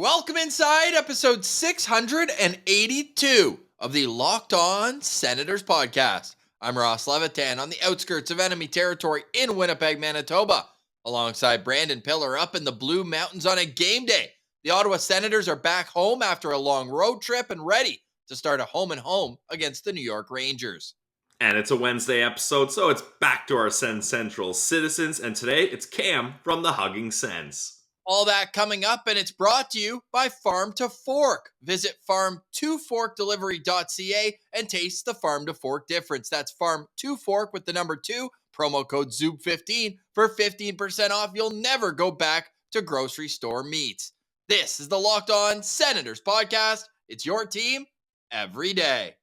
Welcome inside episode 682 of the Locked On Senators podcast. I'm Ross Levitan on the outskirts of enemy territory in Winnipeg, Manitoba, alongside Brandon Pillar up in the Blue Mountains on a game day. The Ottawa Senators are back home after a long road trip and ready to start a home-and-home against the New York Rangers. And it's a Wednesday episode, so it's back to our SensCentral citizens, and today it's Cam from the Hugging Sens. All that coming up, and it's brought to you by Farm to Fork. Visit farm2forkdelivery.ca and taste the Farm to Fork difference. That's Farm to Fork with the number 2, promo code ZOOB15 for 15% off. You'll never go back to grocery store meats. This is the Locked On Senators podcast. It's your team every day.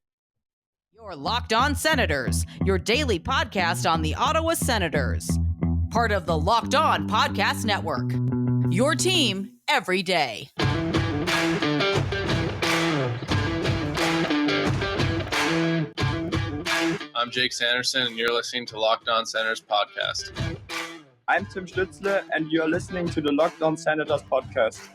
Your Locked On Senators, your daily podcast on the Ottawa Senators. Part of the Locked On Podcast Network. Your team every day. I'm Jake Sanderson, and you're listening to Locked On Senators podcast. I'm Tim Stützle, and you're listening to the Locked On Senators podcast.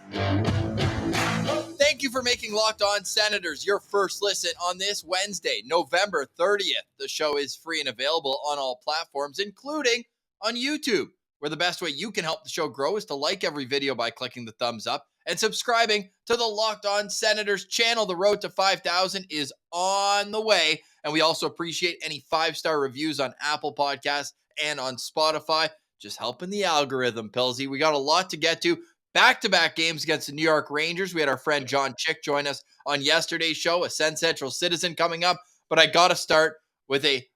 Thank you for making Locked On Senators your first listen on this Wednesday, November 30th. The show is free and available on all platforms, including on YouTube, where the best way you can help the show grow is to like every video by clicking the thumbs up and subscribing to the Locked On Senators channel. The road to 5,000 is on the way, and we also appreciate any 5-star reviews on Apple Podcasts and on Spotify. Just helping the algorithm, Pilsy. We got a lot to get to. Back-to-back games against the New York Rangers. We had our friend John Chick join us on yesterday's show, a SensCentral citizen coming up. But I got to start with a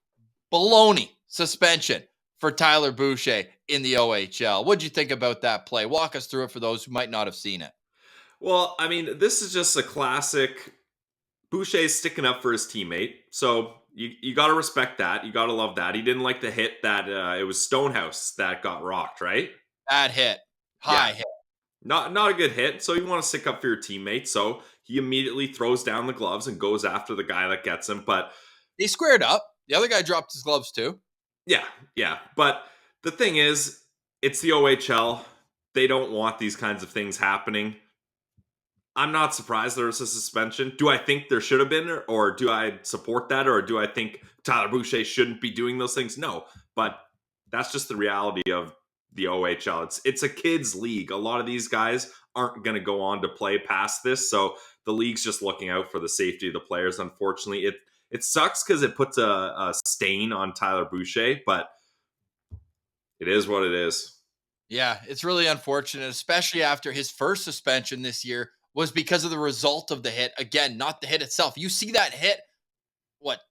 baloney suspension for Tyler Boucher in the OHL. What'd you think about that play? Walk us through it for those who might not have seen it. Well, I mean, this is just a classic Boucher sticking up for his teammate. So you got to respect that. You got to love that. He didn't like the hit that it was Stonehouse that got rocked, right? Bad hit. High hit. Not a good hit. So you want to stick up for your teammate. So he immediately throws down the gloves and goes after the guy that gets him. But they squared up. The other guy dropped his gloves too. Yeah. But the thing is, it's the OHL. They don't want these kinds of things happening. I'm not surprised there was a suspension. Do I think there should have been, or do I support that, or do I think Tyler Boucher shouldn't be doing those things? No, but that's just the reality of the OHL. It's a kids league. A lot of these guys aren't going to go on to play past this, so the league's just looking out for the safety of the players. Unfortunately, it sucks because it puts a stain on Tyler Boucher, but it is what it is. Yeah, it's really unfortunate, especially after his first suspension this year was because of the result of the hit. Again, not the hit itself. You see that hit,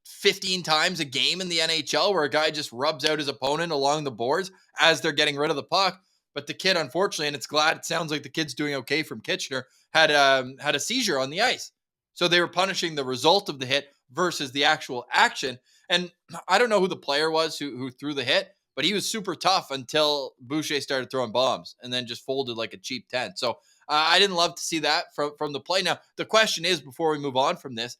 15 times a game in the NHL where a guy just rubs out his opponent along the boards as they're getting rid of the puck. But the kid, unfortunately, and it sounds like the kid's doing okay from Kitchener, had a seizure on the ice. So they were punishing the result of the hit versus the actual action. And I don't know who the player was who threw the hit, but he was super tough until Boucher started throwing bombs and then just folded like a cheap tent. So I didn't love to see that from the play. Now, the question is, before we move on from this,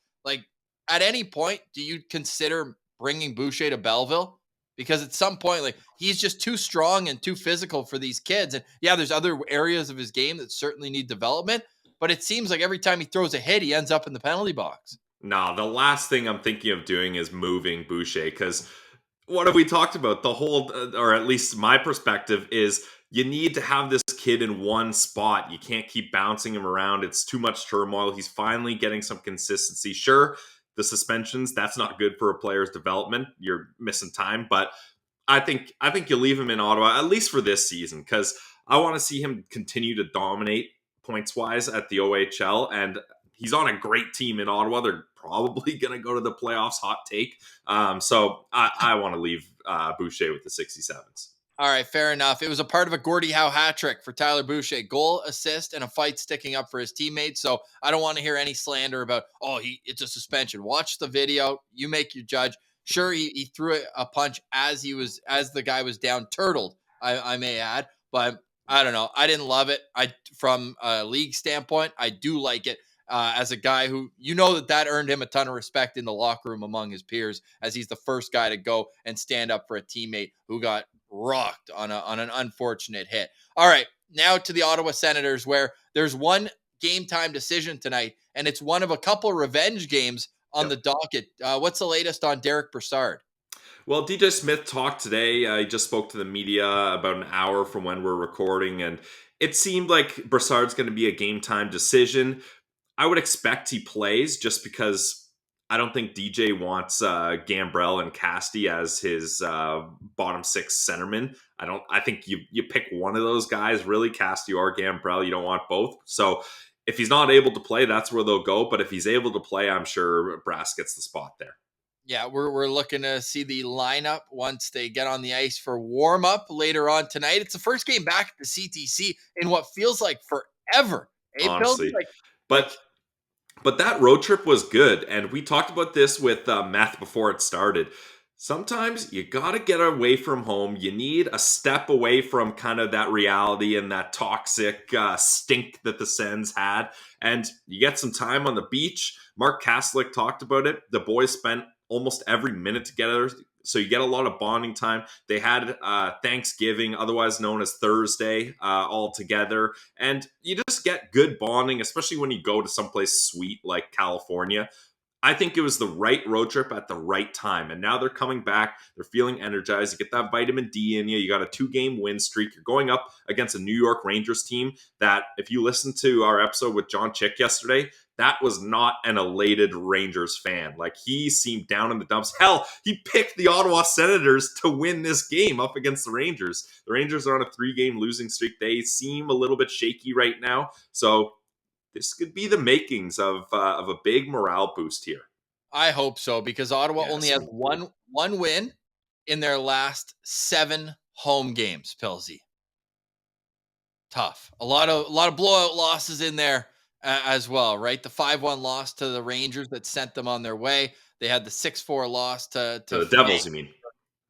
at any point, do you consider bringing Boucher to Belleville? Because at some point, he's just too strong and too physical for these kids. And yeah, there's other areas of his game that certainly need development, but it seems like every time he throws a hit, he ends up in the penalty box. No, the last thing I'm thinking of doing is moving Boucher, because what have we talked about? The whole, or at least my perspective, is you need to have this kid in one spot. You can't keep bouncing him around. It's too much turmoil. He's finally getting some consistency. Sure, the suspensions, that's not good for a player's development. You're missing time, but I think you leave him in Ottawa, at least for this season, because I want to see him continue to dominate points-wise at the OHL, and he's on a great team in Ottawa. They're probably going to go to the playoffs, hot take. So I want to leave Boucher with the 67s. All right, fair enough. It was a part of a Gordie Howe hat trick for Tyler Boucher. Goal, assist, and a fight sticking up for his teammates. So I don't want to hear any slander about, it's a suspension. Watch the video. You make your judge. Sure, he threw a punch as the guy was down, turtled, I may add. But I don't know. I didn't love it. From a league standpoint, I do like it. As a guy who, that earned him a ton of respect in the locker room among his peers, as he's the first guy to go and stand up for a teammate who got rocked on an unfortunate hit. All right, now to the Ottawa Senators, where there's one game time decision tonight, and it's one of a couple revenge games on the docket. What's the latest on Derek Brassard? Well, DJ Smith talked today. He just spoke to the media about an hour from when we're recording, and it seemed like Brassard's going to be a game time decision. I would expect he plays just because I don't think DJ wants Gambrell and Casti as his bottom six centerman. I think you pick one of those guys, really, Casti or Gambrell. You don't want both. So if he's not able to play, that's where they'll go. But if he's able to play, I'm sure Brass gets the spot there. Yeah, we're looking to see the lineup once they get on the ice for warm up later on tonight. It's the first game back at the CTC in what feels like forever. Honestly, but that road trip was good, and we talked about this with Meth before it started. Sometimes you got to get away from home. You need a step away from kind of that reality and that toxic stink that the Sens had, and you get some time on the beach. Mark Kaslick talked about it. The boys spent almost every minute together, so you get a lot of bonding time. They had Thanksgiving, otherwise known as Thursday, all together, and you just get good bonding, especially when you go to someplace sweet like California. I think it was the right road trip at the right time, and now they're coming back. They're feeling energized. You get that vitamin D in you. You got a 2-game win streak. You're going up against a New York Rangers team that, if you listen to our episode with John Chick yesterday, that was not an elated Rangers fan. Like, he seemed down in the dumps. Hell, he picked the Ottawa Senators to win this game up against the Rangers. The Rangers are on a 3-game losing streak. They seem a little bit shaky right now. So this could be the makings of a big morale boost here. I hope so, because Ottawa only has one win in their last 7 home games, Pilsy. Tough. A lot of blowout losses in there as well, right? The 5-1 loss to the Rangers that sent them on their way. They had the 6-4 loss to the Devils, you mean?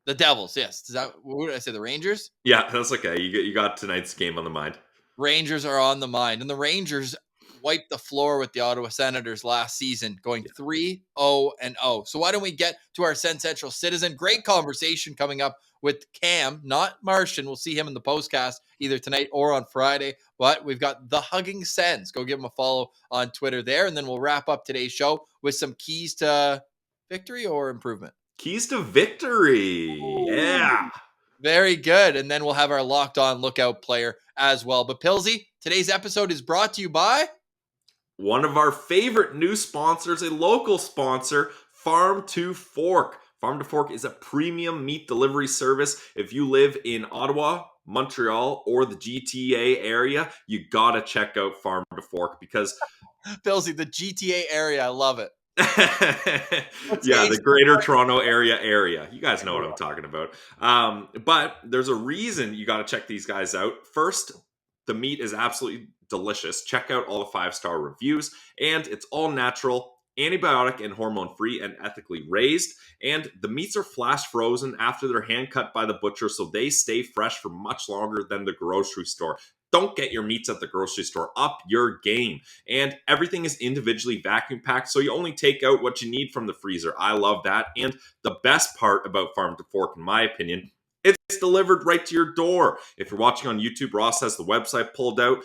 The Devils, yes. What did I say? The Rangers? Yeah, that's okay. You got tonight's game on the mind. Rangers are on the mind. And the Rangers wiped the floor with the Ottawa Senators last season, going 3-0-0. So why don't we get to our SensCentral citizen? Great conversation coming up with Cam, not Martian. We'll see him in the postcast either tonight or on Friday. But we've got the Hugging Sens. Go give him a follow on Twitter there. And then we'll wrap up today's show with some keys to victory or improvement. Keys to victory. Yeah. Very good. And then we'll have our locked on lookout player as well. But Pilsy, today's episode is brought to you by one of our favorite new sponsors, a local sponsor, Farm to Fork. Farm to Fork is a premium meat delivery service. If you live in Ottawa, Montreal, or the GTA area, you gotta check out Farm to Fork because Pilsy, the GTA area, I love it. Yeah, the Greater Toronto area. You guys know what I'm talking about. But there's a reason you got to check these guys out. First, the meat is absolutely delicious. Check out all the 5-star reviews, and it's all natural, antibiotic and hormone free, and ethically raised. And the meats are flash frozen after they're hand cut by the butcher, so they stay fresh for much longer than the grocery store. Don't get your meats at the grocery store. Up your game. And everything is individually vacuum packed, so you only take out what you need from the freezer. I love that. And the best part about Farm to Fork, in my opinion, it's delivered right to your door. If you're watching on YouTube, Ross has the website pulled up.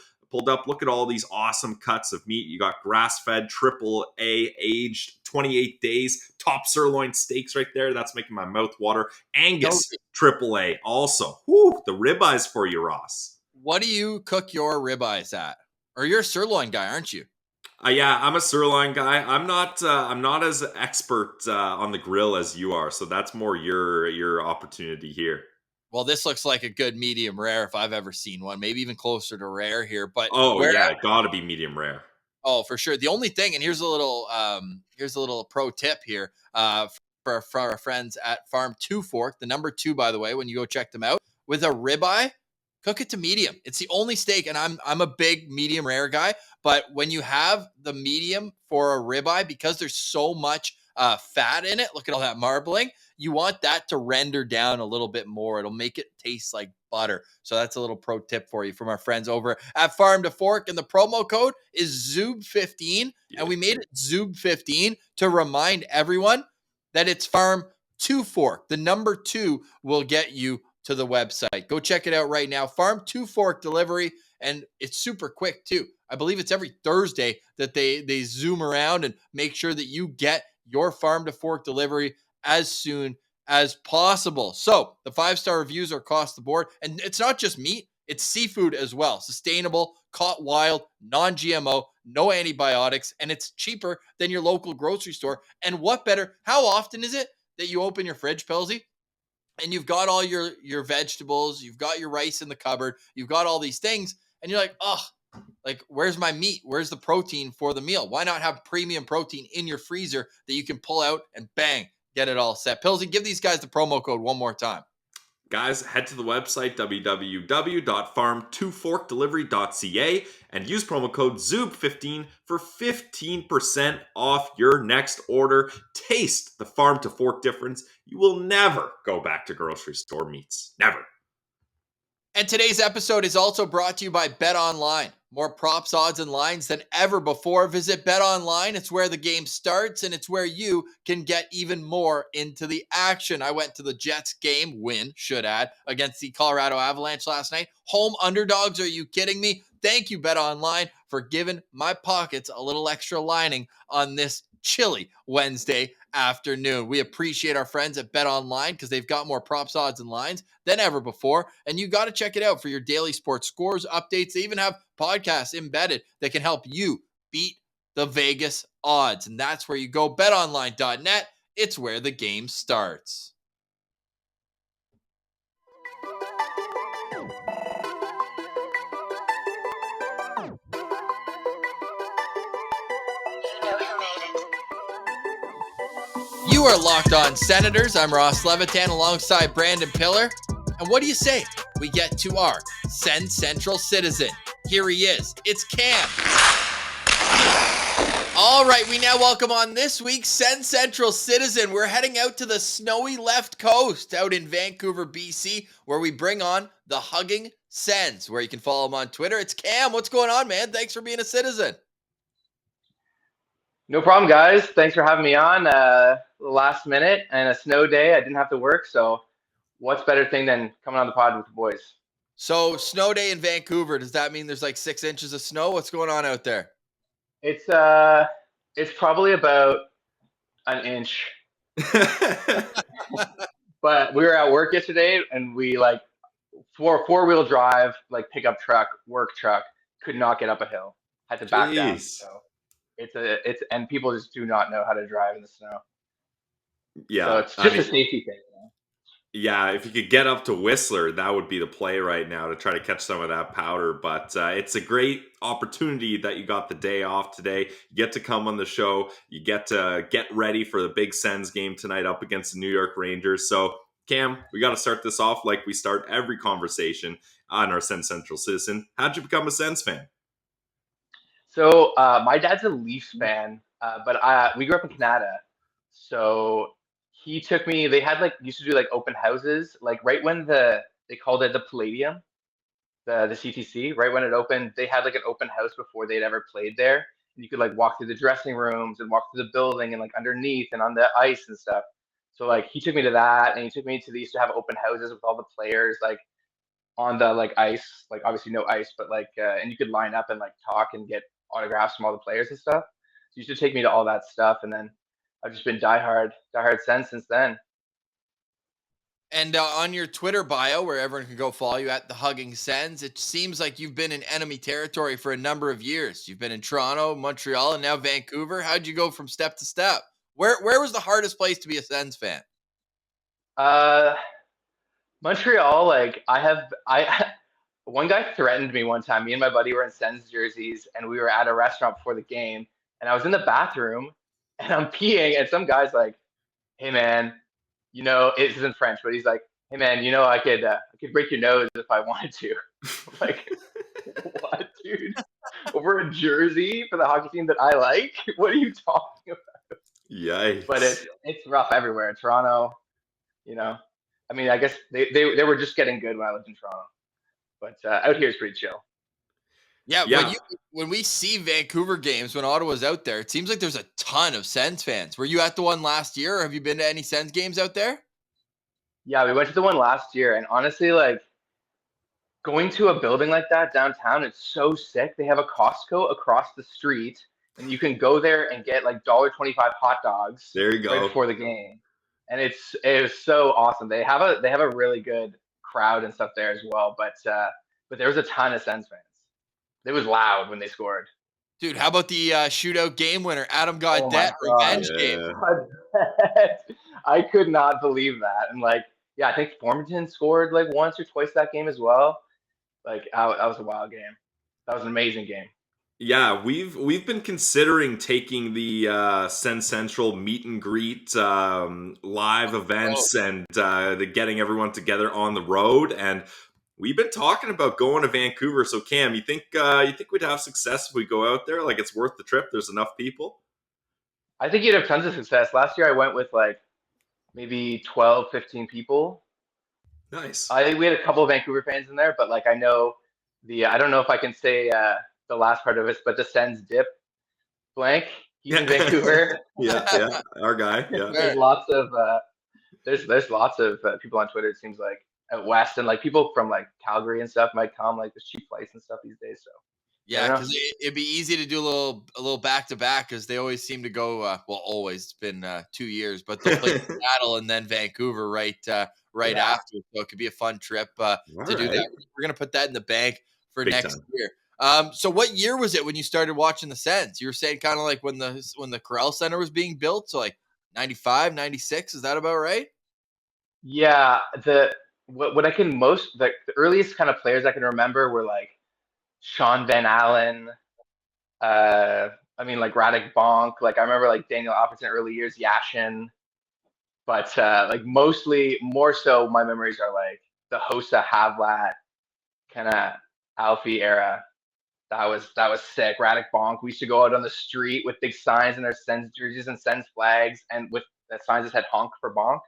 Look at all these awesome cuts of meat. You got grass-fed, AAA, aged 28 days, top sirloin steaks right there. That's making my mouth water. Angus, AAA also. Whew, the ribeyes for you, Ross. What do you cook your ribeyes at? Or you're a sirloin guy, aren't you? Yeah, I'm a sirloin guy. I'm not as expert on the grill as you are, so that's more your opportunity here. Well, this looks like a good medium rare if I've ever seen one. Maybe even closer to rare here. But it gotta be medium rare. Oh, for sure. The only thing, and here's a little pro tip here for our friends at Farm 2 Fork, the number 2, by the way, when you go check them out, with a ribeye, cook it to medium. It's the only steak, and I'm a big medium rare guy, but when you have the medium for a ribeye, because there's so much fat in it, look at all that marbling, you want that to render down a little bit more. It'll make it taste like butter. So that's a little pro tip for you from our friends over at Farm to Fork. And the promo code is ZOOB15. Yeah. And we made it ZOOB15 to remind everyone that it's Farm to Fork. The number 2 will get you to the website. Go check it out right now. Farm to Fork delivery And it's super quick too. I believe it's every Thursday that they zoom around and make sure that you get your farm to fork delivery as soon as possible. So the 5-star reviews are across the board. And it's not just meat, it's seafood as well. Sustainable, caught wild, non-GMO, no antibiotics, and it's cheaper than your local grocery store. And what better, how often is it that you open your fridge, Pilsy, and you've got all your vegetables, you've got your rice in the cupboard, you've got all these things, and you're like, oh, like, where's my meat? Where's the protein for the meal? Why not have premium protein in your freezer that you can pull out and bang, get it all set? Pilsy, give these guys the promo code one more time. Guys, head to the website www.farm2forkdelivery.ca and use promo code ZOOB15 for 15% off your next order. Taste the farm to fork difference. You will never go back to grocery store meats. Never. And today's episode is also brought to you by BetOnline. More props, odds, and lines than ever before. Visit BetOnline. It's where the game starts, and it's where you can get even more into the action. I went to the Jets game, should add, against the Colorado Avalanche last night. Home underdogs, are you kidding me? Thank you, BetOnline, for giving my pockets a little extra lining on this chilly Wednesday afternoon. We appreciate our friends at BetOnline because they've got more props, odds, and lines than ever before. And you got to check it out for your daily sports scores, updates. They even have podcasts embedded that can help you beat the Vegas odds. And that's where you go. BetOnline.net. It's where the game starts. You are Locked On Senators. I'm Ross Levitan alongside Brandon Pillar. And what do you say? We get to our SensCentral citizen. Here he is. It's Cam. All right, we now welcome on this week's SensCentral citizen. We're heading out to the snowy left coast out in Vancouver, BC, where we bring on the Hugging Sens, where you can follow him on Twitter. It's Cam. What's going on, man? Thanks for being a citizen. No problem, guys. Thanks for having me on. Last minute and a snow day. I didn't have to work, so what's better thing than coming on the pod with the boys? So, snow day in Vancouver, does that mean there's like 6 inches of snow? What's going on out there? It's probably about an inch. But we were at work yesterday, and we four-wheel drive, like pickup truck, work truck, could not get up a hill. Had to back down. So and people just do not know how to drive in the snow. Yeah, so it's just a safety thing. Yeah, if you could get up to Whistler, that would be the play right now to try to catch some of that powder. But it's a great opportunity that you got the day off today. You get to come on the show. You get to get ready for the big Sens game tonight up against the New York Rangers. So, Cam, we got to start this off like we start every conversation on our SensCentral citizen. How'd you become a Sens fan? So my dad's a Leafs fan, but we grew up in Canada. So he took me. They had used to do open houses, right when they called it the Palladium, the CTC. Right when it opened, they had an open house before they'd ever played there. And you could walk through the dressing rooms and walk through the building and underneath and on the ice and stuff. So he took me to that, and he took me to they used to have open houses with all the players on the ice, obviously no ice, but and you could line up and talk and get autographs from all the players and stuff. So you should take me to all that stuff, and then I've just been diehard Sens since then. And on your Twitter bio, where everyone can go follow you at the Hugging Sens, it seems like you've been in enemy territory for a number of years. You've been in Toronto, Montreal, and now Vancouver. How'd you go from step to step? Where was the hardest place to be a Sens fan? Montreal. One guy threatened me one time. Me and my buddy were in Sens jerseys, and we were at a restaurant before the game, and I was in the bathroom, and I'm peeing, and some guy's like, "Hey man, it isn't French, but he's like, hey man, I could break your nose if I wanted to." I'm what, dude? Over a jersey for the hockey team that I like? What are you talking about? Yikes! But it's rough everywhere. Toronto, I mean, I guess they were just getting good when I lived in Toronto. But out here is pretty chill. Yeah. When we see Vancouver games, when Ottawa's out there, it seems like there's a ton of Sens fans. Were you at the one last year, or have you been to any Sens games out there? Yeah, we went to the one last year, and honestly, going to a building like that downtown, it's so sick. They have a Costco across the street, and you can go there and get like $1.25 hot dogs There you right go. before the game. And it was so awesome. They have a really good crowd and stuff there as well. But there was a ton of Sens fans. It was loud when they scored. Dude, how about the shootout game winner, Adam Oh my Gaudette God. revenge game? I could not believe that. And like, yeah, I think Formanton scored like once or twice that game as well. Like, that was a wild game. That was an amazing game. Yeah, we've been considering taking the SensCentral meet and greet live events and getting everyone together on the road, and we've been talking about going to Vancouver. So Cam, you think we'd have success if we go out there? Like, it's worth the trip? There's enough people? I think you'd have tons of success. Last year I went with like maybe 12, 15 people. Nice. I think we had a couple of Vancouver fans in there, but like I know I don't know if I can say the last part of it, but the Sens dip blank. He's in Vancouver. yeah, our guy. Yeah. There's lots of there's lots of people on Twitter. It seems like out west, and like people from like Calgary and stuff might come. Like there's cheap flights and stuff these days. So Yeah, because it'd be easy to do a little back to back because they always seem to go. Well, always it's been 2 years, but they'll play Seattle and then Vancouver right after. So it could be a fun trip to do that. We're gonna put that in the bank for Big next time. year. So what year was it when you started watching the Sens? You were saying kind of like when the Corral Center was being built, so like 95, 96, is that about right? yeah, what I can most the earliest kind of players I can remember were like Sean Van Allen. I mean like Radek Bonk. Like I remember like Daniel Alfredson early years, Yashin. But like mostly more so my memories are like the Hossa Havlat kind of Alfie era. That was sick. Radek Bonk. We used to go out on the street with big signs and their Sens jerseys and Sens flags, and with the signs that said "honk for Bonk."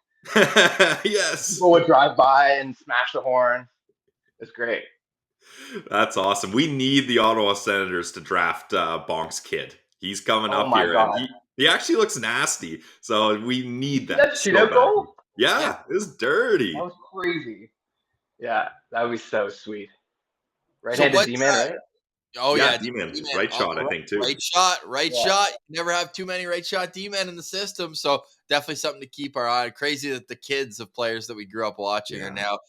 Yes. People would drive by and smash the horn. It's great. That's awesome. We need the Ottawa Senators to draft Bonk's kid. He's coming Oh up my here, God. and he actually looks nasty. So we need that. That so shootout bad. goal? Yeah, it was dirty. That was crazy. Yeah, that would be so sweet. Right-handed D-man, right? Oh yeah, D-man. Right shot, I think too. Right shot. You never have too many right shot D-men in the system, so definitely something to keep our eye on. Crazy that the kids of players that we grew up watching are now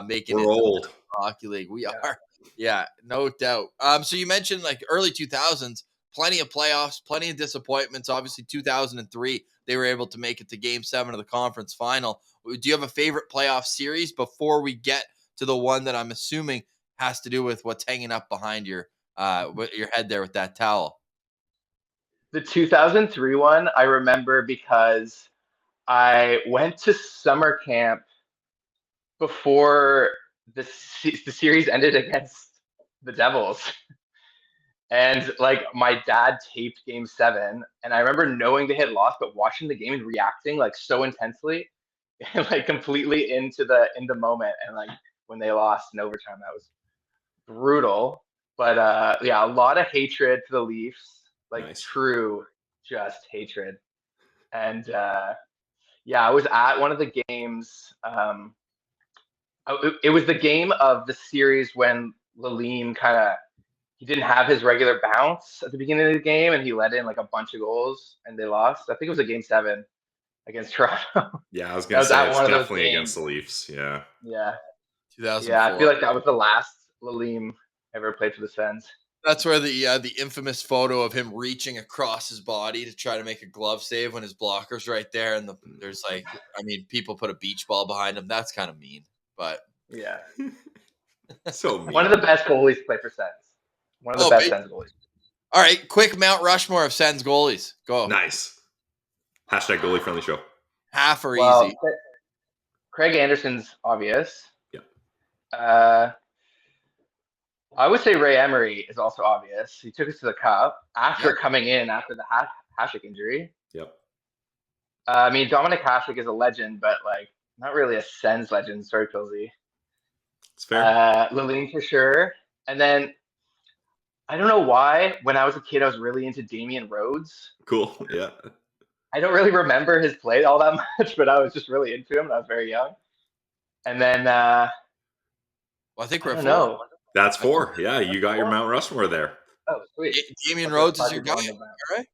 making We're it old. hockey league. We are, yeah, no doubt. So you mentioned like early 2000s, plenty of playoffs, plenty of disappointments. Obviously, 2003 they were able to make it to Game 7 of the conference final. Do you have a favorite playoff series before we get to the one that I'm assuming has to do with what's hanging up behind your head there with that towel? The 2003 one, I remember because I went to summer camp before the series ended against the Devils. And like my dad taped Game 7, and I remember knowing they had lost, but watching the game and reacting like so intensely, and like completely into the moment. And like when they lost in overtime, that was brutal. But yeah, a lot of hatred for the Leafs, like Nice. true just hatred. And yeah, I was at one of the games. It was the game of the series when Lalime he didn't have his regular bounce at the beginning of the game, and he let in like a bunch of goals, and they lost. I think it was a Game 7 against Toronto. Yeah, I was gonna say it's definitely against the Leafs. Yeah. Yeah. 2004. Yeah, I feel like that was the last Lalime ever played for the Sens. That's where the infamous photo of him reaching across his body to try to make a glove save when his blocker's right there, and there's like, I mean, people put a beach ball behind him. That's kind of mean, but yeah, So mean. one of the best goalies to play for Sens. One of the best Sens goalies. All right, quick Mount Rushmore of Sens goalies. Go. Nice. Hashtag goalie friendly show. Half or easy. Craig Anderson's obvious. Yeah. I would say Ray Emery is also obvious. He took us to the Cup after coming in after the Hasek injury. Yep. I mean, Dominic Hasek is a legend, but like not really a Sens legend. Sorry, Pilsy. It's fair. Lalime for sure. And then I don't know why, when I was a kid, I was really into Damian Rhodes. Cool. Yeah. I don't really remember his play all that much, but I was just really into him, and I was very young. And then Well, I think I we're at don't 4. know. That's 4. Yeah, you got your Mount Rushmore there. Oh, sweet. Damian Okay, Rhodes is hard your to guy. go into that. All right.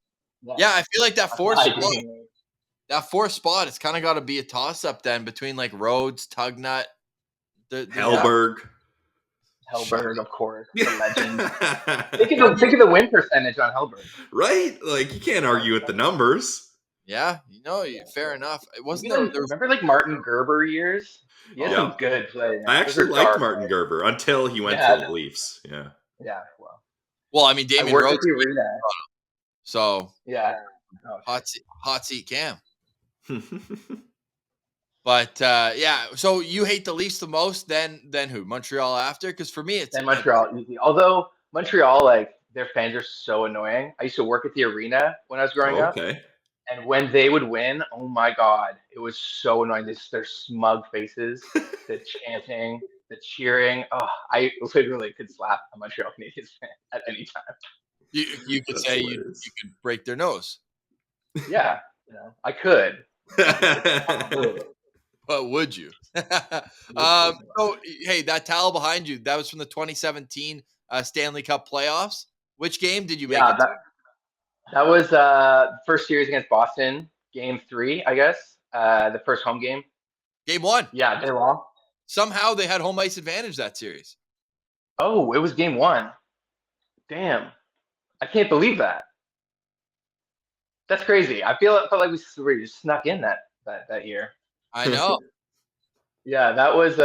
Yeah. Yeah, I feel like that That's fourth my spot. idea. That fourth spot, it's kind of got to be a toss-up then between like Rhodes, Tugnut, Hellberg. Hellberg, of course, the legend. Think of the win percentage on Hellberg. Right? Like, you can't argue with the numbers. Yeah, fair enough. It wasn't Maybe there. remember like Martin Gerber years? He had Yeah. some good play. Man. I Those actually are liked dark, Martin right? Gerber until he went Yeah. to the Leafs. Yeah. Yeah, well. Well, I mean, I Damian worked Rhodes, at the arena. so Yeah. Oh, hot seat Cam. But yeah, so you hate the Leafs the most, then who? Montreal after? Because for me, it's and Montreal easy. Although Montreal, like their fans are so annoying. I used to work at the arena when I was growing up, Okay. and when they would win, oh my god, it was so annoying. Their smug faces, the chanting, the cheering. Oh, I literally could slap a Montreal Canadiens fan at any time. you could That's say hilarious. you could break their nose. Yeah, I could. But would you? So hey, that towel behind you, that was from the 2017 Stanley Cup playoffs. Which game did you make Yeah, it to? that was first series against Boston, game 3, I guess. The first home game. Game 1. Yeah, they lost. Somehow they had home ice advantage that series. Oh, it was game 1. Damn, I can't believe that. That's crazy. Felt like we just snuck in that year. I know. That was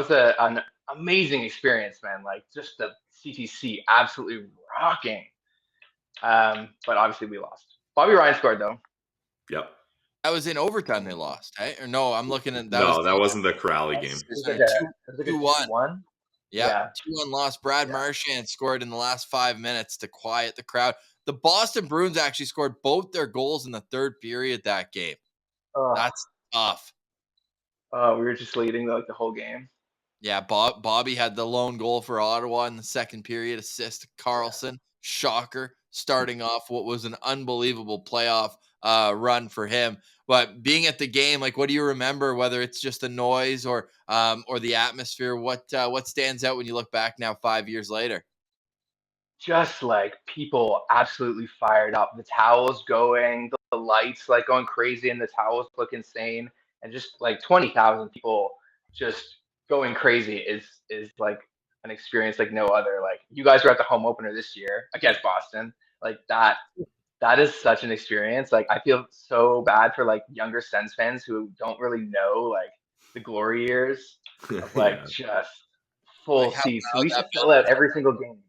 an amazing experience, man. Like just the CTC absolutely rocking. But obviously we lost. Bobby Ryan scored though. Yep. That was in overtime they lost, right? Or no, I'm looking at that. No, that wasn't the Crowley game. It was like a 2-1. 2-1. Yeah, 2-1 loss. Brad Marchand scored in the last 5 minutes to quiet the crowd. The Boston Bruins actually scored both their goals in the third period that game. That's tough. We were just leading like the whole game. Yeah, Bobby had the lone goal for Ottawa in the second period, assist to Carlson. Shocker, starting off what was an unbelievable playoff run for him. But being at the game, like, what do you remember? Whether it's just the noise or the atmosphere, what stands out when you look back now 5 years later? Just like people absolutely fired up. The towels going, the lights like going crazy, and the towels look insane. And just like 20,000 people just going crazy is like an experience like no other. Like you guys were at the home opener this year against Boston. Like that is such an experience. Like I feel so bad for like younger Sens fans who don't really know like the glory years of like just full Like seats. We used to sell out every single game.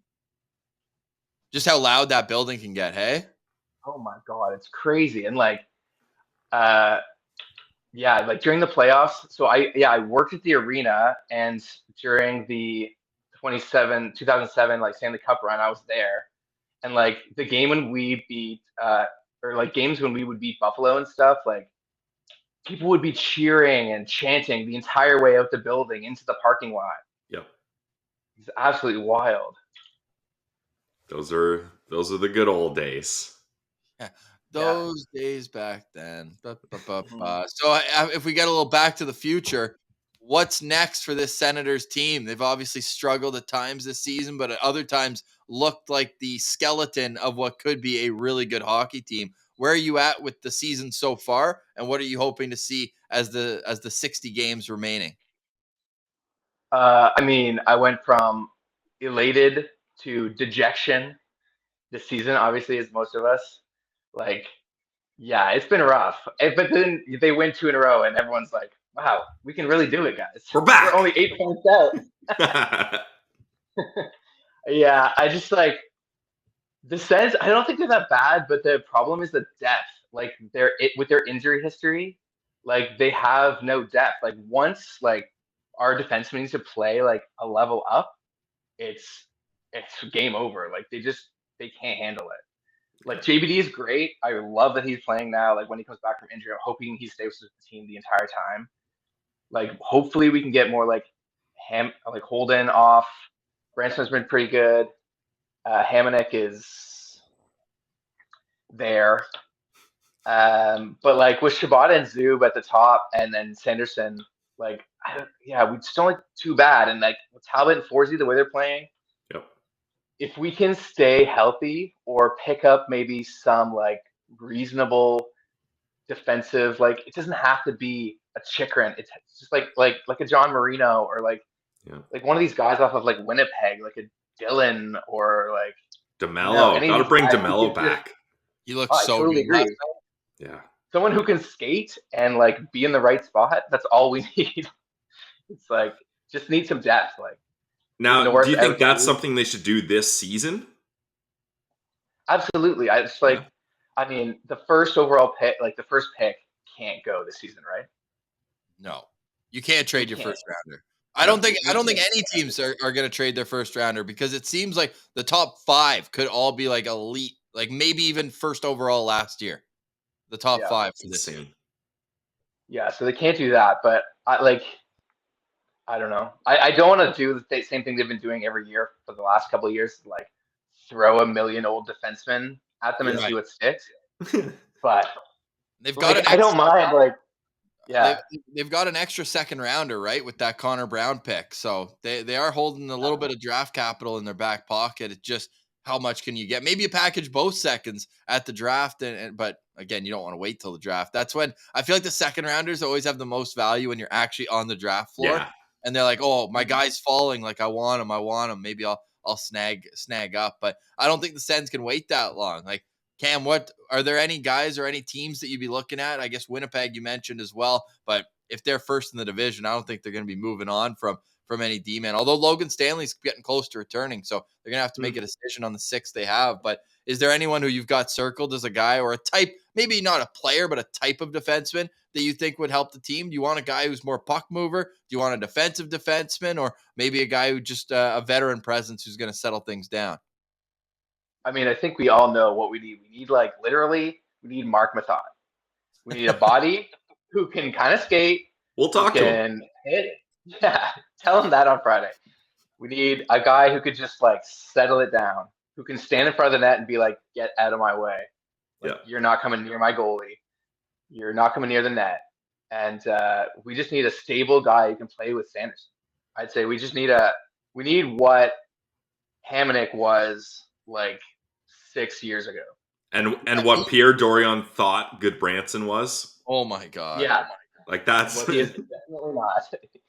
Just how loud that building can get, hey? Oh my god, it's crazy. And like like during the playoffs, so I worked at the arena, and during the 2007 like Stanley Cup run, I was there. And like the game when we beat or like games when we would beat Buffalo and stuff, like people would be cheering and chanting the entire way out the building into the parking lot. Yep. It's absolutely wild. Those are the good old days. Yeah, those days back then. So if we get a little back to the future, what's next for this Senators team? They've obviously struggled at times this season, but at other times looked like the skeleton of what could be a really good hockey team. Where are you at with the season so far, and what are you hoping to see as the 60 games remaining? I mean, I went from elated to dejection this season, obviously, as most of us. Like, yeah, it's been rough. But then they win 2 in a row, and everyone's like, wow, we can really do it, guys. We're back. We're only 8 points out. Yeah, I just like the Sens. I don't think they're that bad, but the problem is the depth. Like with their injury history, like they have no depth. Like once like our defensemen needs to play like a level up, it's game over. Like they can't handle it. Like JBD is great. I love that he's playing now. Like when he comes back from injury, I'm hoping he stays with the team the entire time. Like hopefully we can get more like Holden off. Branson's been pretty good. Hamannik is there. But like with Shabbat and Zub at the top, and then Sanderson, like we just don't look too bad. And like with Talbot and Forsey, the way they're playing, Yep. if we can stay healthy or pick up maybe some like reasonable defensive, like it doesn't have to be a Chikrin. It's just like a John Marino or Yeah. like one of these guys off of like Winnipeg, like a Dylan or like DeMello. any of Got to these bring guys who DeMello can just- back. He looks I so totally good. agree. Yeah. Someone who can skate and like be in the right spot. That's all we need. It's like just need some depth. Like Now, North do you think that's outside. something they should do this season? Absolutely. I just like. I mean, the first overall pick, like the first pick, can't go this season, right? No, you can't trade your can't. first rounder. I don't think any teams are going to trade their first rounder because it seems like the top 5 could all be like elite, like maybe even first overall last year. The top 5 for this year. Insane. Yeah, so they can't do that. But I don't know. I don't want to do the same thing they've been doing every year for the last couple of years, like throw a million old defensemen at them and see what sticks. But They've got like, I don't mind. Like, yeah, they've got an extra second rounder, right, with that Connor Brown pick. So they are holding a little bit of draft capital in their back pocket. It's just how much can you get? Maybe you package both seconds at the draft, but again, you don't want to wait till the draft. That's when I feel like the second rounders always have the most value when you're actually on the draft floor. Yeah. And they're like, oh, my guy's falling. Like I want him. Maybe I'll snag up. But I don't think the Sens can wait that long. Like, Cam, what are there any guys or any teams that you'd be looking at? I guess Winnipeg you mentioned as well, but if they're first in the division, I don't think they're going to be moving on from any D-man. Although Logan Stanley's getting close to returning, so they're going to have to make a decision on the 6 they have. But is there anyone who you've got circled as a guy or a type, maybe not a player, but a type of defenseman that you think would help the team? Do you want a guy who's more puck mover? Do you want a defensive defenseman, or maybe a guy who just a veteran presence who's going to settle things down? I mean, I think we all know what we need. We need like literally, we need Mark Mathot. We need a body who can kind of skate. We'll talk to him. Hit. Yeah, tell him that on Friday. We need a guy who could just like settle it down, who can stand in front of the net and be like, "Get out of my way! Like, you're not coming near my goalie. You're not coming near the net." And we just need a stable guy who can play with Sanderson. I'd say we need what Hamonic was like 6 years ago. And what Pierre Dorion thought Goodbranson was. Oh my God. Yeah. Like that's Well, he is definitely not.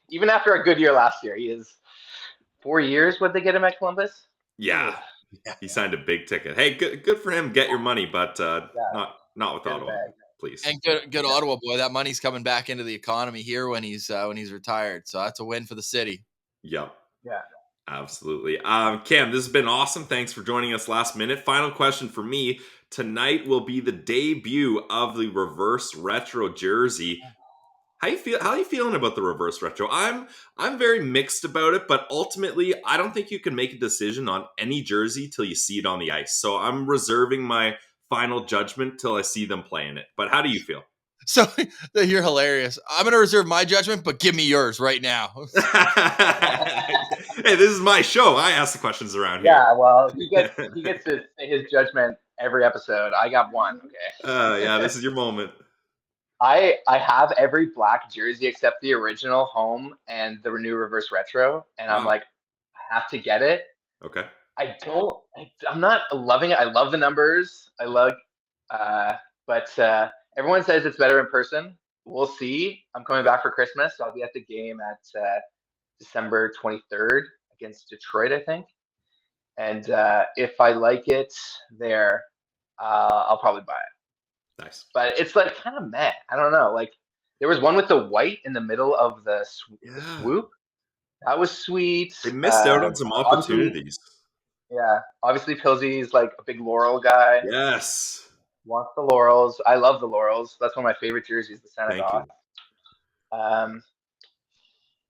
Even after a good year last year, he is 4 years. What'd they get him at Columbus? Yeah. He signed a big ticket. Hey, good for him. Get your money, but not with Ottawa, please. And good Ottawa boy. That money's coming back into the economy here when he's retired. So that's a win for the city. Yep. Yeah. Absolutely. Cam, this has been awesome. Thanks for joining us last minute. Final question for me. Tonight will be the debut of the reverse retro jersey. How are you feeling about the reverse retro? I'm very mixed about it, but ultimately I don't think you can make a decision on any jersey till you see it on the ice. So I'm reserving my final judgment till I see them playing it. But how do you feel? So you're hilarious. I'm going to reserve my judgment, but give me yours right now. Hey, this is my show. I ask the questions around here. Yeah, well, he gets his judgment every episode. I got one. Okay. Yeah, this is your moment. I have every black jersey except the original home and the new reverse retro, and I'm like, I have to get it. Okay. I'm not loving it. I love the numbers. But everyone says it's better in person. We'll see. I'm coming back for Christmas, so I'll be at the game at December 23rd against Detroit, I think. And if I like it there, I'll probably buy it. Nice. But it's like kind of meh. I don't know. Like there was one with the white in the middle of the swoop. That was sweet. They missed out on some opportunities. Obviously Pilsey's like a big Laurel guy. Yes. Wants the Laurels. I love the Laurels. That's one of my favorite jerseys, the Santa Claus. I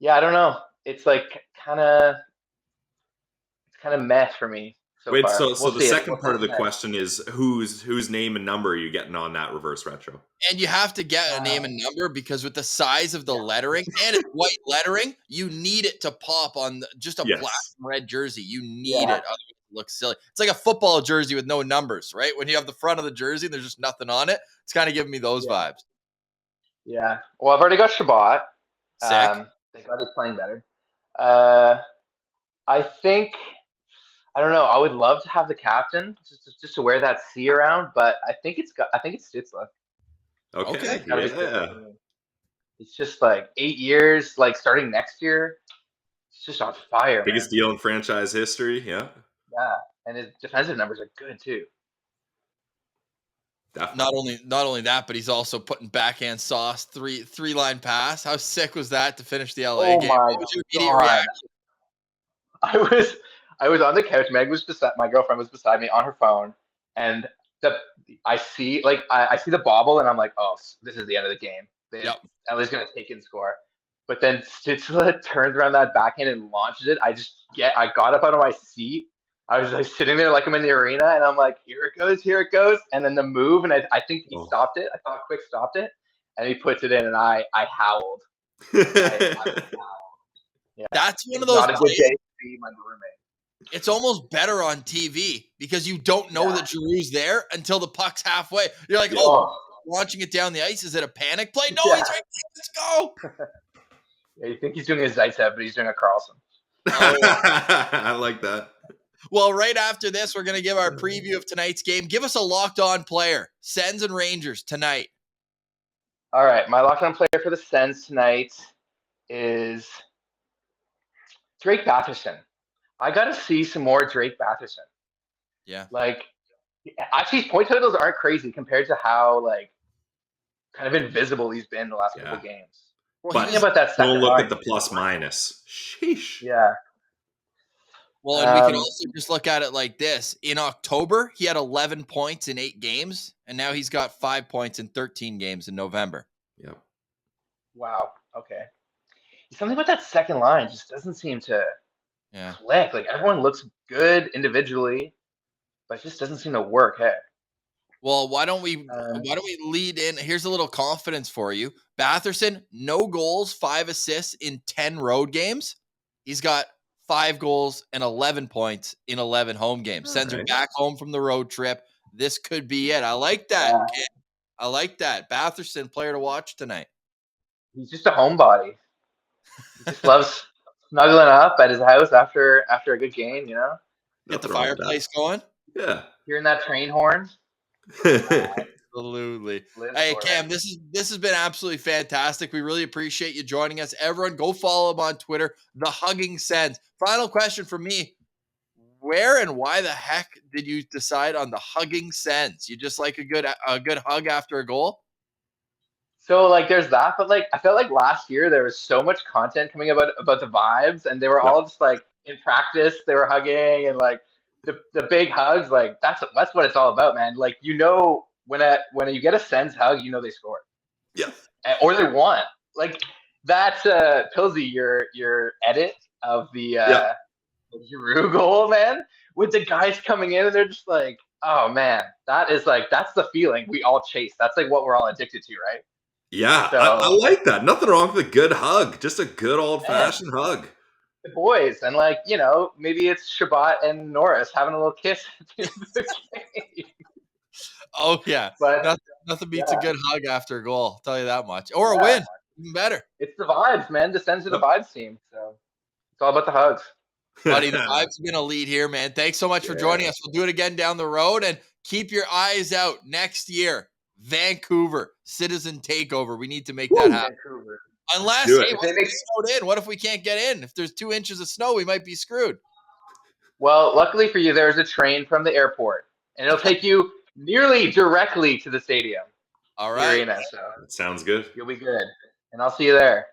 don't know. It's like kind of meh for me. So Wait, far. so the second part of the question is whose name and number are you getting on that reverse retro? And you have to get a name and number because with the size of the lettering and it's white lettering, you need it to pop on just a black and red jersey. You need it. Otherwise it looks silly. It's like a football jersey with no numbers, right? When you have the front of the jersey and there's just nothing on it. It's kind of giving me those vibes. Yeah. Well, I've already got Shabbat. Sick. Thank God he's playing better. Uh, I think I don't know. I would love to have the captain just to wear that C around, but I think it's Stützle. Okay, Okay. Gotta be yeah. Stützle. It's just like 8 years, like starting next year. It's just on fire, man. Biggest deal in franchise history. Yeah, Yeah, and his defensive numbers are good too. definitely. Not only that, but he's also putting backhand sauce, three line pass. How sick was that to finish the LA Oh game? my What was your immediate God. reaction? I was I was on the couch. My girlfriend was beside me on her phone, and the I see the bobble, and I'm like, oh, this is the end of the game. Yep. LA's gonna take and score. But then Stützle turns around that backhand and launches it. I got up out of my seat. I was like sitting there like I'm in the arena, and I'm like, here it goes. And then the move, and I think he stopped it. I thought Quick stopped it, and he puts it in, and I howled. I howled. Yeah, That's one of it's those not a good plays. day to be my roommate. It's almost better on TV because you don't know that Giroud's there until the puck's halfway. You're like, launching it down the ice. Is it a panic play? No, he's right there. Let's go. Yeah, you think he's doing a Zaitsev, but he's doing a Carlson. I like that. Well, right after this, we're going to give our preview of tonight's game. Give us a locked-on player. Sens and Rangers tonight. All right, my locked-on player for the Sens tonight is Drake Batherson. I got to see some more Drake Batherson. Yeah. Like, actually, his point totals aren't crazy compared to how, like, kind of invisible he's been the last couple games. Well, But thinking about that second don't look line. at the plus minus. Sheesh. Yeah. Well, and we can also just look at it like this. In October, he had 11 points in 8 games, and now he's got 5 points in 13 games in November. Yep. Wow. Okay. Something about that second line just doesn't seem to click. Like, everyone looks good individually, but it just doesn't seem to work. Hey. Well, why don't we lead in? Here's a little confidence for you. Batherson, no goals, 5 assists in 10 road games. He's got 5 goals and 11 points in 11 home games. Sens are back home from the road trip. This could be it. I like that. Yeah. I like that. Batherson, player to watch tonight. He's just a homebody. He just loves snuggling up at his house after a good game, you know? Get the fireplace going. Yeah. Hearing that train horn. Absolutely. Hey, Cam, this has been absolutely fantastic. We really appreciate you joining us. Everyone, go follow him on Twitter, The Hugging Sens. Final question for me. Where and why the heck did you decide on The Hugging Sens? You just like a good hug after a goal? So, like, there's that, but, like, I felt like last year there was so much content coming about the vibes, and they were all just, like, in practice, they were hugging, and, like, the big hugs, like, that's what it's all about, man. Like, you know, when you get a Sens hug, you know they scored. Yeah. Or they won. Like, that's Pilsy, your edit of the Giroud goal, man, with the guys coming in, and they're just like, oh, man, that's the feeling we all chase. That's, like, what we're all addicted to, right? Yeah, so, I like that. Nothing wrong with a good hug. Just a good old-fashioned hug. The boys, and, like, you know, maybe it's Shabbat and Norris having a little kiss at the end of the game. Oh, yeah. But nothing beats a good hug after a goal, I'll tell you that much. Or a win, even better. It's the vibes, man. The Sens are the vibes team. So it's all about the hugs. Buddy, the vibes are going to lead here, man. Thanks so much for joining us. We'll do it again down the road, and keep your eyes out next year. Vancouver, Citizen Takeover. We need to make that happen. Vancouver. Unless, hey, what if we snowed in? What if we can't get in? If there's 2 inches of snow, we might be screwed. Well, luckily for you, there's a train from the airport, and it'll take you nearly directly to the stadium. All right. Arena, so that sounds good. You'll be good. And I'll see you there.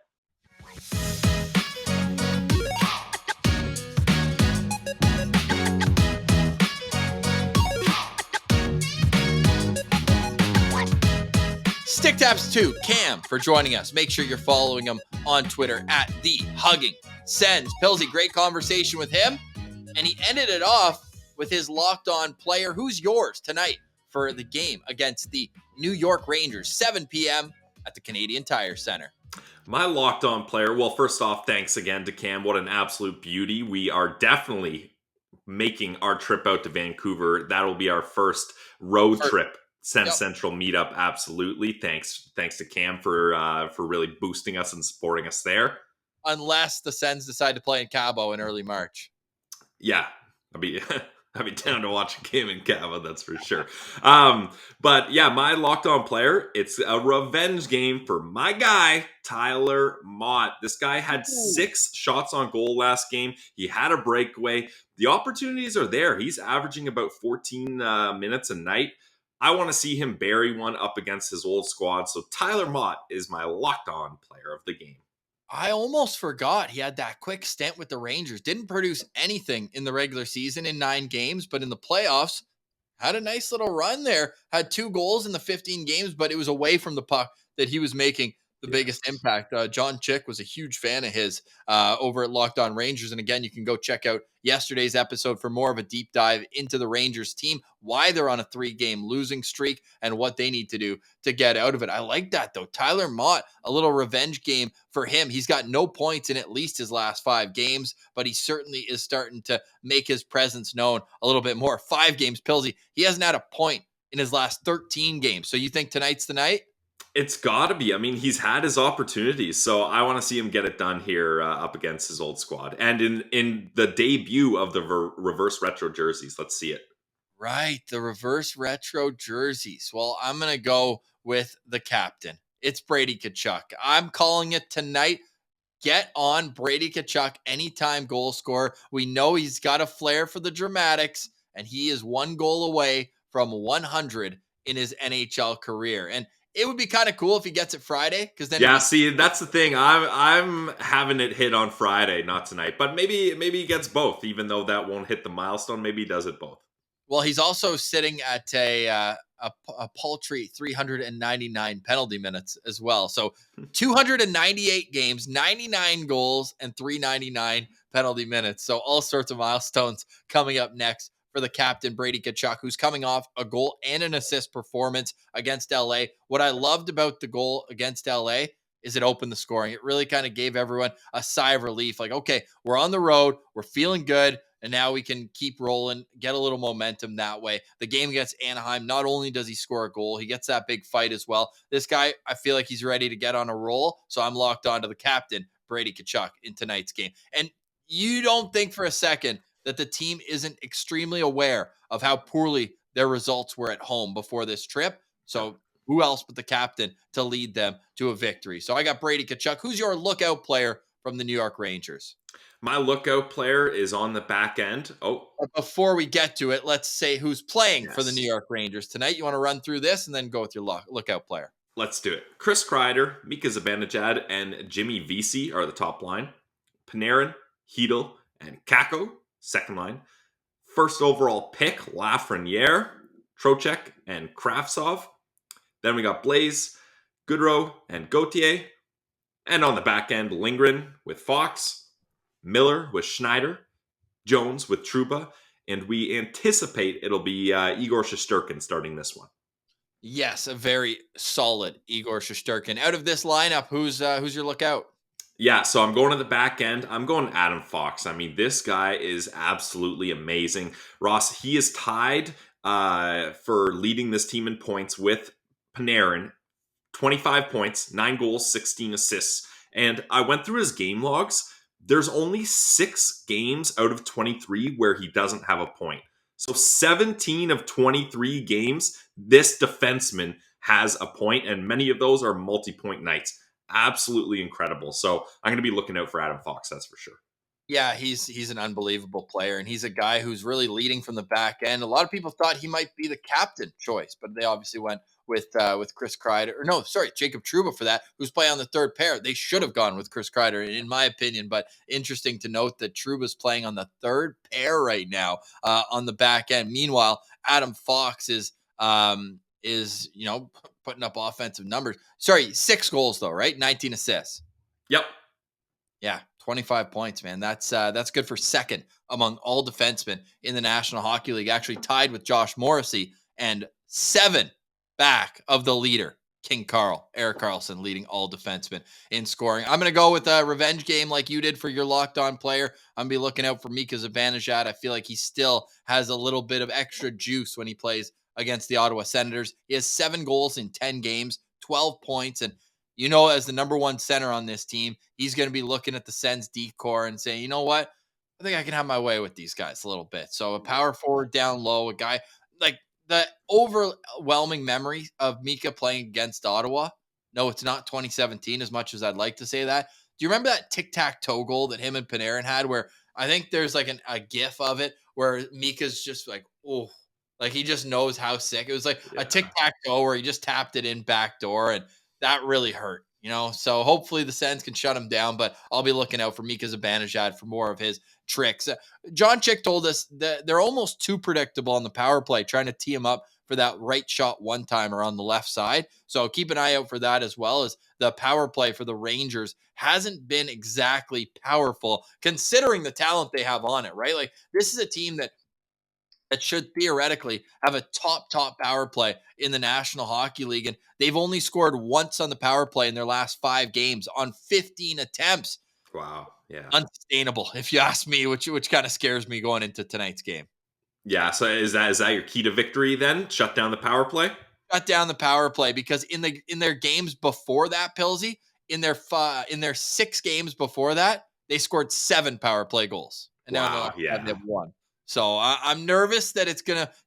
Stick taps to Cam for joining us. Make sure you're following him on Twitter at The Hugging Sens. Pilsy, great conversation with him. And he ended it off with his locked-on player. Who's yours tonight for the game against the New York Rangers, 7 p.m. at the Canadian Tire Center? My locked-on player, well, first off, thanks again to Cam. What an absolute beauty. We are definitely making our trip out to Vancouver. That'll be our first road trip. SensCentral meetup, absolutely. Thanks to Cam for really boosting us and supporting us there. unless the Sens decide to play in Cabo in early March. Yeah, I'd be I'd be down to watch a game in Cabo, that's for sure. But yeah, my locked on player, it's a revenge game for my guy, Tyler Mott. This guy had 6 shots on goal last game. He had a breakaway. The opportunities are there. He's averaging about 14 minutes a night. I want to see him bury one up against his old squad. So Tyler Mott is my locked on player of the game. I almost forgot he had that quick stint with the Rangers. Didn't produce anything in the regular season in 9 games, but in the playoffs, had a nice little run there. Had 2 goals in the 15 games, but it was away from the puck that he was making the biggest impact. John Chick was a huge fan of his over at Locked On Rangers. And again, you can go check out yesterday's episode for more of a deep dive into the Rangers team, why they're on a 3-game losing streak, and what they need to do to get out of it. I like that, though. Tyler Mott, a little revenge game for him. He's got no points in at least his last 5 games, but he certainly is starting to make his presence known a little bit more. 5 games, Pilsy. He hasn't had a point in his last 13 games. So you think tonight's the night? It's got to be. I mean, he's had his opportunities, so I want to see him get it done here up against his old squad. And in the debut of the reverse retro jerseys, let's see it. Right, the reverse retro jerseys. Well, I'm going to go with the captain. It's Brady Tkachuk. I'm calling it tonight. Get on Brady Tkachuk, anytime goal scorer. We know he's got a flair for the dramatics, and he is 1 goal away from 100 in his NHL career. And it would be kind of cool if he gets it Friday, because then see, that's the thing. I'm having it hit on Friday, not tonight. But maybe he gets both, even though that won't hit the milestone. Maybe he does it both. Well, he's also sitting at a paltry 399 penalty minutes as well. So 298 games, 99 goals, and 399 penalty minutes. So all sorts of milestones coming up next for the captain, Brady Tkachuk, who's coming off a goal and an assist performance against LA. What I loved about the goal against LA is it opened the scoring. It really kind of gave everyone a sigh of relief. Like, okay, we're on the road. We're feeling good. And now we can keep rolling, get a little momentum that way. The game against Anaheim, not only does he score a goal, he gets that big fight as well. This guy, I feel like he's ready to get on a roll. So I'm locked on to the captain, Brady Tkachuk, in tonight's game. And you don't think for a second that the team isn't extremely aware of how poorly their results were at home before this trip. So who else but the captain to lead them to a victory? So I got Brady Tkachuk. Who's your lookout player from the New York Rangers? My lookout player is on the back end. Oh, but before we get to it, let's say who's playing for the New York Rangers tonight. You want to run through this and then go with your lookout player? Let's do it. Chris Kreider, Mika Zibanejad, and Jimmy Vesey are the top line. Panarin, Hedl, and Kako, second line. First overall pick, Lafreniere, Trocheck, and Kravtsov. Then we got Blaze, Goodrow, and Gauthier. And on the back end, Lindgren with Fox, Miller with Schneider, Jones with Trouba, and we anticipate it'll be Igor Shesterkin starting this one. Yes, a very solid Igor Shesterkin. Out of this lineup, who's your lookout? Yeah, so I'm going to the back end. I'm going Adam Fox. I mean, this guy is absolutely amazing. Ross, he is tied for leading this team in points with Panarin. 25 points, 9 goals, 16 assists. And I went through his game logs. There's only 6 games out of 23 where he doesn't have a point. So 17 of 23 games, this defenseman has a point, and many of those are multi-point nights. Absolutely incredible. So I'm going to be looking out for Adam Fox, that's for sure. Yeah, he's an unbelievable player, and he's a guy who's really leading from the back end. A lot of people thought he might be the captain choice, but they obviously went with Chris Kreider. Or no, sorry, Jacob Trouba for that, who's playing on the third pair. They should have gone with Chris Kreider, in my opinion, but interesting to note that Trouba's playing on the third pair right now on the back end. Meanwhile, Adam Fox is putting up offensive numbers. Sorry, 6 goals though, right? 19 assists. Yep. Yeah, 25 points, man. That's good for second among all defensemen in the National Hockey League, actually tied with Josh Morrissey, and 7 back of the leader, King Carl, Erik Karlsson, leading all defensemen in scoring. I'm going to go with a revenge game like you did for your locked-on player. I'm going to be looking out for Mika Zibanejad. I feel like he still has a little bit of extra juice when he plays against the Ottawa Senators. He has 7 goals in 10 games, 12 points, and as the number one center on this team, he's going to be looking at the Sens decor and saying, you know what? I think I can have my way with these guys a little bit. So a power forward down low, a guy like the overwhelming memory of Mika playing against Ottawa. No, it's not 2017 as much as I'd like to say that. Do you remember that tic-tac-toe goal that him and Panarin had where I think there's like a gif of it where Mika's just like, oh, like he just knows how sick. It was like a tic-tac-toe where he just tapped it in backdoor and that really hurt, So hopefully the Sens can shut him down, but I'll be looking out for Mika Zibanejad for more of his tricks. John Chick told us that they're almost too predictable on the power play, trying to tee him up for that right shot one-timer on the left side. So keep an eye out for that, as well as the power play for the Rangers hasn't been exactly powerful considering the talent they have on it, right? Like this is a team that should theoretically have a top power play in the National Hockey League. And they've only scored once on the power play in their last 5 games on 15 attempts. Wow. Yeah. Unsustainable, if you ask me, which kind of scares me going into tonight's game. Yeah. So is that your key to victory then? Shut down the power play? Shut down the power play, because in their games before that, Pilsy, in their 6 games before that, they scored 7 power play goals. And now they have 1. So I'm nervous that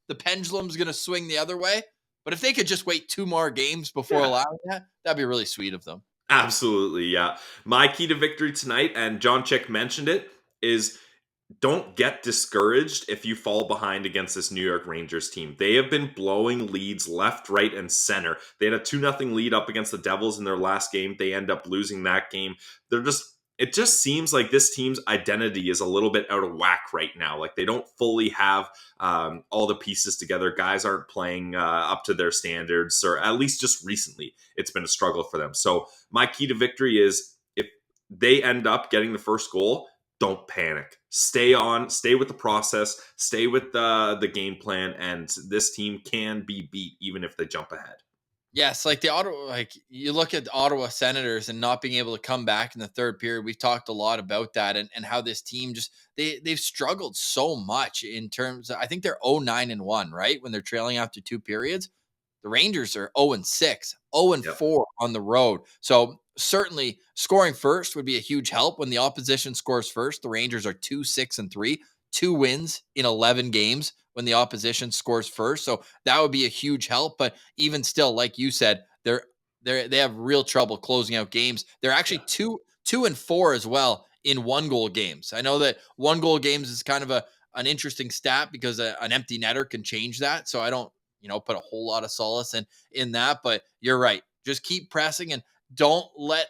the pendulum's going to swing the other way. But if they could just wait 2 more games before allowing that, that'd be really sweet of them. Absolutely, yeah. My key to victory tonight, and John Chick mentioned it, is don't get discouraged if you fall behind against this New York Rangers team. They have been blowing leads left, right, and center. They had a 2-0 lead up against the Devils in their last game. They end up losing that game. It just seems like this team's identity is a little bit out of whack right now. Like they don't fully have all the pieces together. Guys aren't playing up to their standards, or at least just recently, it's been a struggle for them. So my key to victory is if they end up getting the first goal, don't panic. Stay with the process, stay with the game plan, and this team can be beat even if they jump ahead. Yes, you look at the Ottawa Senators and not being able to come back in the third period. We've talked a lot about that and how this team just they've struggled so much in terms of, I think they're 0-9-1, right? When they're trailing after 2 periods. The Rangers are 0-6, 0-4 on the road. So certainly scoring first would be a huge help. When the opposition scores first, the Rangers are 2-6-3, 2 wins in 11 games when the opposition scores first. So that would be a huge help. But even still, like you said, they have real trouble closing out games. They're actually 2-4 as well in 1-goal games. I know that 1-goal games is kind of an interesting stat because an empty netter can change that. So I don't put a whole lot of solace in that, but you're right. Just keep pressing and don't let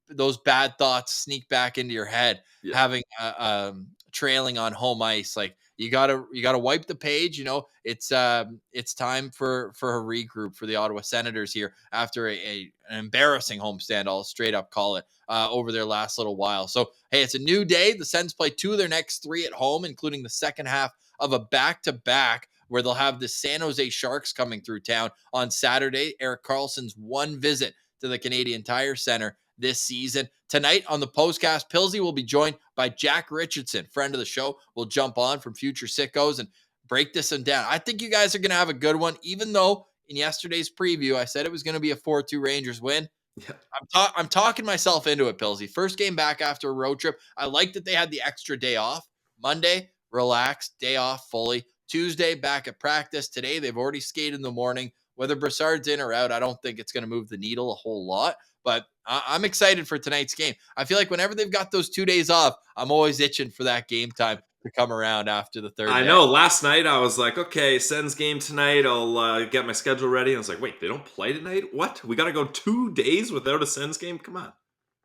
those bad thoughts sneak back into your head. Having trailing on home ice, like you gotta wipe the page. It's time for a regroup for the Ottawa Senators here after an embarrassing homestand. I'll straight up call it over their last little while. So hey, it's a new day. The Sens play 2 of their next 3 at home, including the second half of a back-to-back where they'll have the San Jose Sharks coming through town on Saturday. Erik Karlsson's 1 visit to the Canadian Tire Center this season. Tonight on the postcast, Pilsy will be joined by Jack Richardson, friend of the show. We'll jump on from Future Sickos and break this one down. I think you guys are going to have a good one, even though in yesterday's preview, I said it was going to be a 4-2 Rangers win. Yeah. I'm talking myself into it, Pilsy. First game back after a road trip. I like that they had the extra day off. Monday, relax, day off fully. Tuesday, back at practice. Today, they've already skated in the morning. Whether Brassard's in or out, I don't think it's going to move the needle a whole lot. But I'm excited for tonight's game. I feel like whenever they've got those 2 days off, I'm always itching for that game time to come around after the third day. I know. Last night, I was like, okay, Sens game tonight. I'll get my schedule ready. I was like, wait, they don't play tonight? What? We got to go 2 days without a Sens game? Come on.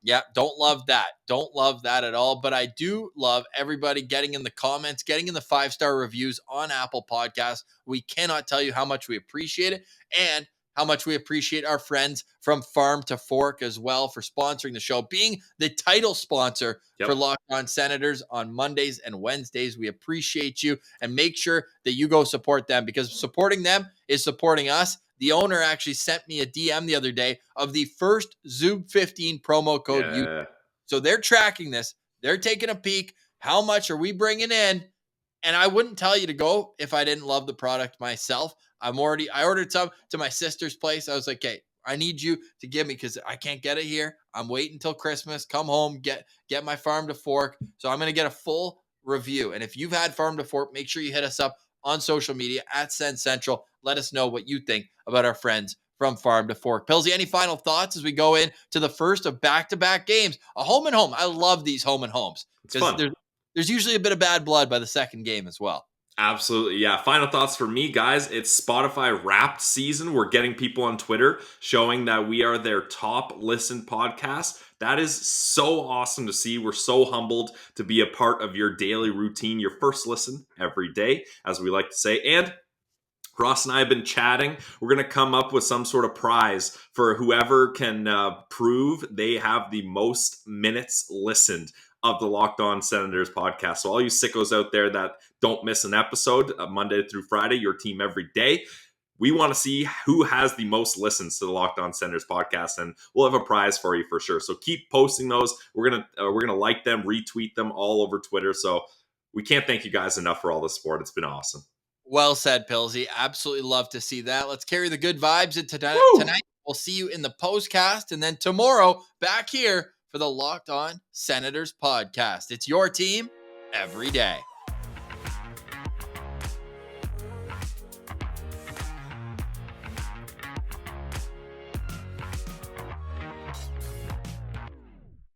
Yeah, don't love that. Don't love that at all. But I do love everybody getting in the comments, getting in the 5-star reviews on Apple Podcasts. We cannot tell you how much we appreciate it and how much we appreciate our friends from Farm to Fork as well for sponsoring the show, being the title sponsor for Locked On Senators on Mondays and Wednesdays. We appreciate you, and make sure that you go support them, because supporting them is supporting us. The owner actually sent me a DM the other day of the first Zoom15 promo code. So they're tracking this. They're taking a peek. How much are we bringing in? And I wouldn't tell you to go if I didn't love the product myself. I ordered some to my sister's place. I was like, okay, I need you to give me, because I can't get it here. I'm waiting until Christmas. Come home, get my farm to fork. So I'm going to get a full review. And if you've had farm to fork, make sure you hit us up on social media at SensCentral. Let us know what you think about our friends from farm to fork. Pilsy, any final thoughts as we go into the first of back-to-back games? A home and home. I love these home and homes because there's usually a bit of bad blood by the second game as well. Absolutely. Yeah. Final thoughts for me, guys. It's Spotify Wrapped season. We're getting people on Twitter showing that we are their top listened podcast. That is so awesome to see. We're so humbled to be a part of your daily routine, your first listen every day, as we like to say. And Ross and I have been chatting. We're going to come up with some sort of prize for whoever can prove they have the most minutes listened of the Locked On Senators podcast. So all you sickos out there that don't miss an episode, Monday through Friday, your team every day, we want to see who has the most listens to the Locked On Senators podcast, and we'll have a prize for you for sure. So keep posting those. We're gonna like them, retweet them all over Twitter. So we can't thank you guys enough for all the support. It's been awesome. Well said, Pilsy. Absolutely love to see that. Let's carry the good vibes into tonight. We'll see you in the postcast, and then tomorrow back here for the Locked On Senators podcast. It's your team every day.